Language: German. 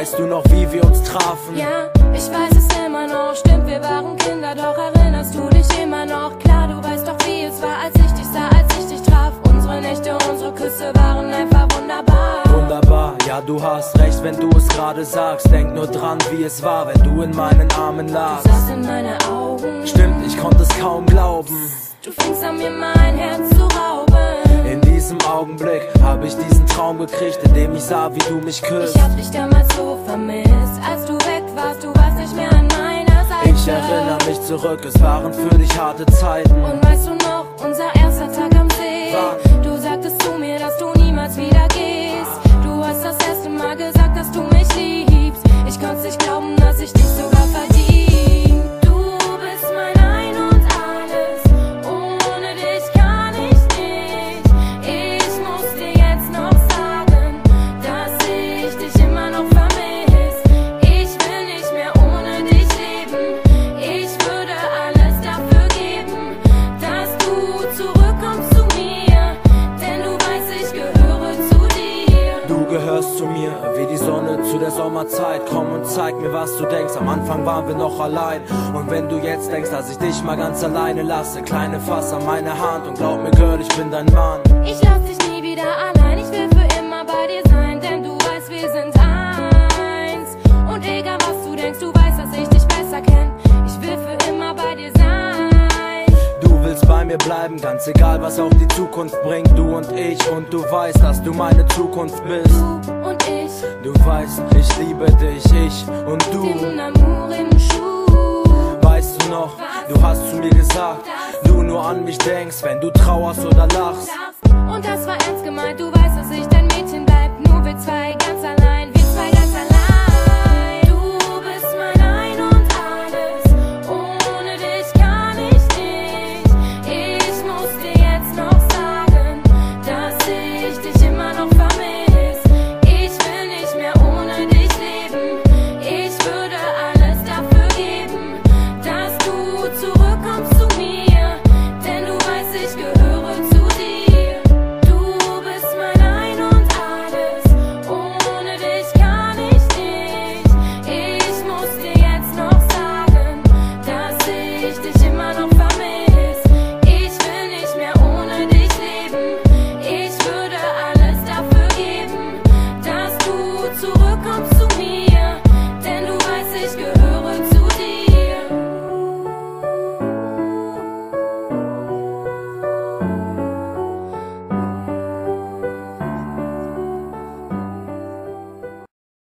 Weißt du noch, wie wir uns trafen? Ja, ich weiß es immer noch. Stimmt, wir waren Kinder, doch erinnerst du dich immer noch? Klar, du weißt doch, wie es war, als ich dich sah, als ich dich traf. Unsere Nächte, unsere Küsse waren einfach wunderbar. Wunderbar, ja, du hast recht, wenn du es gerade sagst. Denk nur dran, wie es war, wenn du in meinen Armen lagst. Du sahst in meine Augen. Stimmt, ich konnte es kaum glauben. Du fingst an, mir mein Herz zu rauben. In diesem Augenblick hab ich diesen Traum gekriegt, in dem ich sah, wie du mich küsst. Ich hab dich damals so vermisst, als du weg warst, du warst nicht mehr an meiner Seite. Ich erinnere mich zurück, es waren für dich harte Zeiten. Und weißt du noch, unser erster Tag am See? Du sagtest zu mir, dass du niemals wieder gehst. Du hast das erste Mal gesagt, dass du mich liebst. Ich konnte nicht glauben, dass ich dich sogar verdien. Du bist mein Ein und Alles, ohne dich kann ich nicht. Ich muss dir jetzt noch sagen, dass ich dich immer noch vermiss. Ich will nicht mehr ohne dich leben. Ich würde alles dafür geben, dass du zurückkommst zu mir. Denn du weißt, ich gehöre zu dir. Du gehörst zu mir, wie die Sonne zu der Sommerzeit. Komm und zeig mir, was du denkst. Am Anfang waren wir noch allein. Und wenn du jetzt denkst, dass ich dich mal ganz alleine lasse, kleine Fass an meine Hand und glaub mir, Girl, ich bin dein Mann. Ich lass dich nie wieder allein, ich will für immer bei dir sein, denn du weißt, wir sind eins. Und egal was du denkst, du weißt, dass ich dich besser kenn. Ich will für immer bei dir sein. Du willst bei mir bleiben, ganz egal, was auch die Zukunft bringt. Du und du weißt, dass du meine Zukunft bist. Du und ich, Du weißt, ich liebe dich, ich und du. den Amour im Schuh. Weißt du noch, du hast zu mir gesagt, du nur an mich denkst, wenn du trauerst oder lachst. Und das war ernst gemeint, du weißt, dass ich dein Mädchen bleib. Nur wir zwei ganz allein.